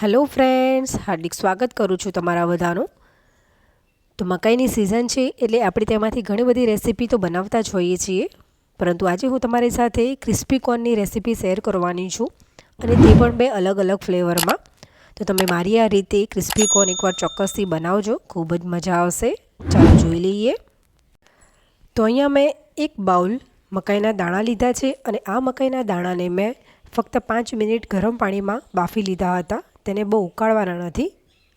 Hello friends, હાર્દિક સ્વાગત કરું છું તમારા બધાનું। તો મકાઈની સિઝન છે એટલે આપણે તેમાંથી ઘણી બધી રેસીપી તો બનાવતા જ હોઈએ છીએ, પરંતુ આજે હું તમારી સાથે ક્રિસ્પી કોર્નની રેસીપી શેર કરવાની છું, અને તે પણ બે અલગ અલગ ફ્લેવરમાં। તો તમે મારી આ રીતે ક્રિસ્પી કોર્ન એકવાર ચોક્કસથી બનાવજો, ખૂબ જ મજા આવશે। ચાલો જોઈ લઈએ। તો અહીંયા મેં એક બાઉલ મકાઈના દાણા લીધા છે, અને આ મકાઈના દાણાને મેં ફક્ત 5 મિનિટ ગરમ પાણીમાં બાફી લીધા હતા। તેને બહુ ઉકાળવાના નથી,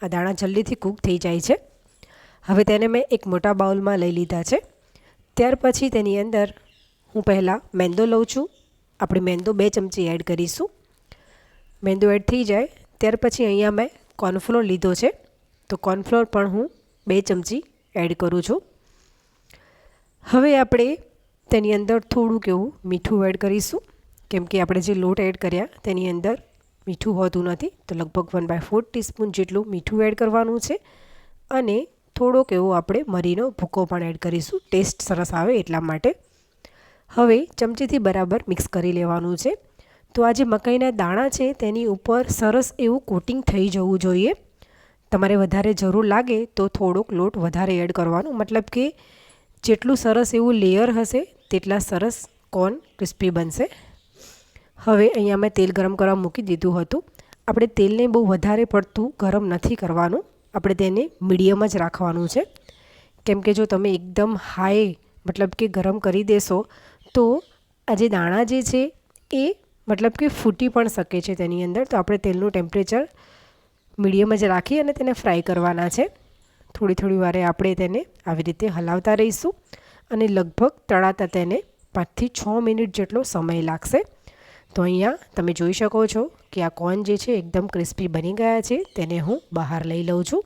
આ દાણા જલ્દીથી કૂક થઈ જાય છે। હવે તેને મેં એક મોટા બાઉલમાં લઈ લીધા છે। ત્યાર પછી તેની અંદર હું પહેલાં મેંદો લઉં છું। આપણે મેંદો 2 ચમચી એડ કરીશું। મેંદો એડ થઈ જાય ત્યાર પછી અહીંયા મેં કોર્નફ્લોર લીધો છે, તો કોર્નફ્લોર પણ હું 2 ચમચી એડ કરું છું। હવે આપણે તેની અંદર થોડુંક એવું મીઠું એડ કરીશું, કેમ કે આપણે જે લોટ એડ કર્યા તેની અંદર મીઠું હોતું નથી, તો લગભગ 1/4 ટીસ્પૂન જેટલું મીઠું એડ કરવાનું છે, અને થોડોક એવો આપણે મરીનો ભૂકો પણ એડ કરીશું, ટેસ્ટ સરસ આવે એટલા માટે। હવે ચમચીથી બરાબર મિક્સ કરી લેવાનું છે। તો આ જે મકાઈના દાણા છે તેની ઉપર સરસ એવું કોટિંગ થઈ જવું જોઈએ। તમારે વધારે જરૂર લાગે તો થોડોક લોટ વધારે એડ કરવાનો, મતલબ કે જેટલું સરસ એવું લેયર હશે તેટલા સરસ કોર્ન ક્રિસ્પી બનશે। હવે અહીંયા મેં તેલ ગરમ કરવા મૂકી દીધું હતું। આપણે તેલને બહુ વધારે પડતું ગરમ નથી કરવાનું, આપણે તેને મીડિયમ જ રાખવાનું છે, કેમ કે જો તમે એકદમ હાઈ મતલબ કે ગરમ કરી દેશો તો આ જે દાણા જે છે એ મતલબ કે ફૂટી પણ શકે છે તેની અંદર। તો આપણે તેલનું ટેમ્પરેચર મીડિયમ જ રાખી અને તેને ફ્રાય કરવાના છે। થોડી થોડી વારે આપણે તેને આવી રીતે હલાવતા રહીશું, અને લગભગ તળાતા તેને 5 થી 6 મિનિટ જેટલો સમય લાગશે। તો અહીંયા તમે જોઈ શકો છો કે આ કોર્ન જે છે એકદમ ક્રિસ્પી બની ગયા છે, તેને હું બહાર લઈ લઉં છું।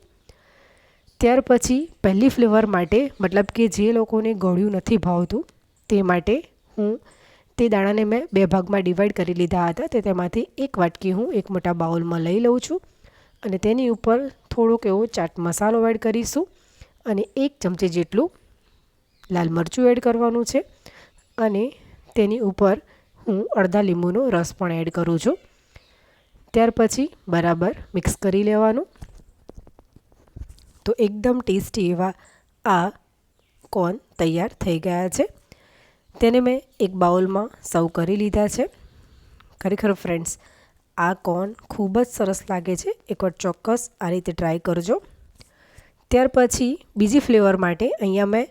ત્યાર પછી પહેલી ફ્લેવર માટે, મતલબ કે જે લોકોને ગળ્યું નથી ભાવતું તે માટે હું તે દાણાને મેં 2 ભાગમાં ડિવાઈડ કરી લીધા હતા, તો તેમાંથી એક વાટકી હું એક મોટા બાઉલમાં લઈ લઉં છું, અને તેની ઉપર થોડોક એવો ચાટ મસાલો એડ કરીશું, અને 1 ચમચી જેટલું લાલ મરચું એડ કરવાનું છે, અને તેની ઉપર હું અડધા લીંબુનો રસ પણ એડ કરું છું। ત્યાર પછી બરાબર મિક્સ કરી લેવાનું। તો એકદમ ટેસ્ટી એવા આ કોર્ન તૈયાર થઈ ગયા છે। તેને મેં એક બાઉલમાં સર્વ કરી લીધા છે। ખરેખર ફ્રેન્ડ્સ, આ કોર્ન ખૂબ જ સરસ લાગે છે, એકવાર ચોક્કસ આ રીતે ટ્રાય કરજો। ત્યાર પછી બીજી ફ્લેવર માટે અહીંયા મેં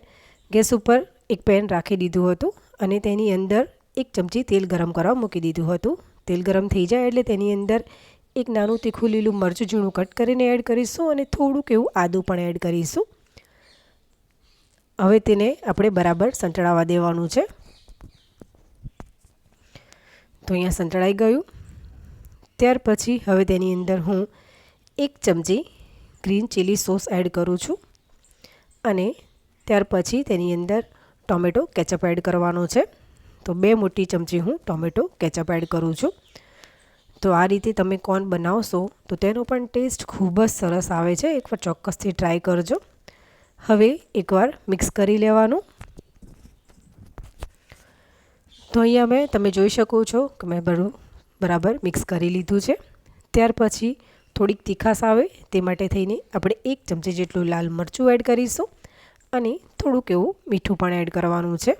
ગેસ ઉપર એક પેન રાખી દીધું હતું, અને તેની અંદર 1 ચમચી તેલ ગરમ કરવા મૂકી દીધું હતું। તેલ ગરમ થઈ જાય એટલે તેની અંદર એક નાનું તીખું લીલું મરચું ઝીણું કટ કરીને એડ કરીશું, અને થોડુંક એવું આદું પણ એડ કરીશું। હવે તેને આપણે બરાબર સંતળાવા દેવાનું છે। તો અહીંયા સંતળાઈ ગયું। ત્યાર પછી હવે તેની અંદર હું 1 ચમચી ગ્રીન ચીલી સોસ એડ કરું છું, અને ત્યાર પછી તેની અંદર ટોમેટો કેચઅપ એડ કરવાનો છે। તો 2 મોટી ચમચી હું ટોમેટો કેચઅપ એડ કરું છું। તો આ રીતે તમે કોર્ન બનાવશો તો તેનો પણ ટેસ્ટ ખૂબ જ સરસ આવે છે, એકવાર ચોક્કસથી ટ્રાય કરજો। હવે એકવાર મિક્સ કરી લેવાનું। તો અહીંયા મેં તમે જોઈ શકો છો કે મેં બરાબર મિક્સ કરી લીધું છે। ત્યાર પછી થોડીક તીખાશ આવે તે માટે થઈને આપણે 1 ચમચી જેટલું લાલ મરચું એડ કરીશું, અને થોડુંક એવું મીઠું પણ એડ કરવાનું છે,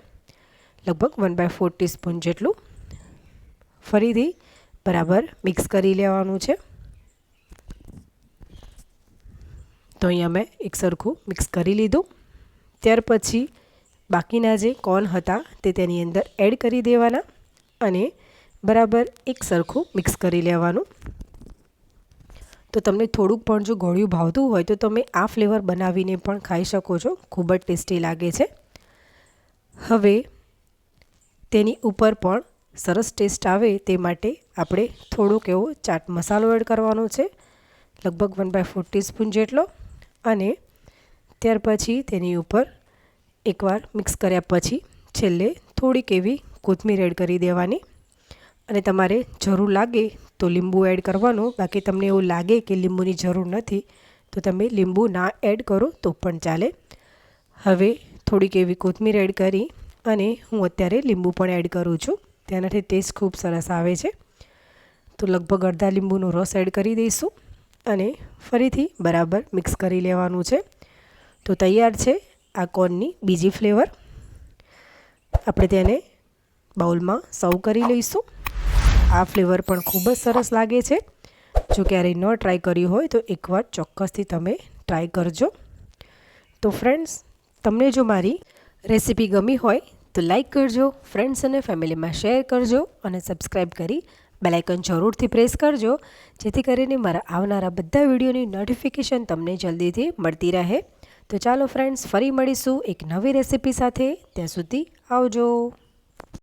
લગભગ 1/4 ટીસ્પૂન જેટલું। ફરીથી બરાબર મિક્સ કરી લેવાનું છે। તો અહીંયા મેં એક સરખું મિક્સ કરી લીધું। ત્યાર પછી બાકીના જે કોર્ન હતા તે તેની અંદર એડ કરી દેવાના, અને બરાબર એક સરખું મિક્સ કરી લેવાનું। તો તમને થોડુંક પણ જો ગળ્યું ભાવતું હોય તો તમે આ ફ્લેવર બનાવીને પણ ખાઈ શકો છો, ખૂબ જ ટેસ્ટી લાગે છે। હવે તેની ઉપર પણ સરસ ટેસ્ટ આવે તે માટે આપણે થોડોક એવો ચાટ મસાલો એડ કરવાનો છે, લગભગ 1/4 ટીસ્પૂન જેટલો, અને ત્યાર પછી તેની ઉપર એકવાર મિક્સ કર્યા પછી છેલ્લે થોડીક એવી કોથમીર એડ કરી દેવાની, અને તમારે જરૂર લાગે તો લીંબુ એડ કરવાનું। બાકી તમને એવું લાગે કે લીંબુની જરૂર નથી તો તમે લીંબુ ના એડ કરો તો પણ ચાલે। હવે થોડીક એવી કોથમીર એડ કરી, અને હું અત્યારે લીંબુ પણ એડ કરું છું, તેનાથી ટેસ્ટ ખૂબ સરસ આવે છે। તો લગભગ અડધા લીંબુનો રસ એડ કરી દઈશું, અને ફરીથી બરાબર મિક્સ કરી લેવાનું છે. તો તૈયાર છે આ કોર્નની બીજી ફ્લેવર. આપણે તેને બાઉલમાં સર્વ કરી લઈશું. આ ફ્લેવર પણ ખૂબ જ સરસ લાગે છે. જો ક્યારેય ન ટ્રાય કર્યું હોય તો એકવાર ચોક્કસથી તમે ટ્રાય કરજો. તો ફ્રેન્ડ્સ, તમને જો મારી રેસીપી ગમી હોય તો લાઈક કરજો, ફ્રેન્ડ્સ અને ફેમિલીમાં શેર કરજો અને સબસ્ક્રાઈબ કરી બેલ આઇકન જરૂરથી પ્રેસ કરજો, જેથી કરીને મારા આવનારા બધા વિડીયોની નોટિફિકેશન તમને જલ્દીથી મળતી રહે. તો ચાલો ફ્રેન્ડ્સ, ફરી મળીશું એક નવી રેસીપી સાથે. ત્યાં સુધી આવજો.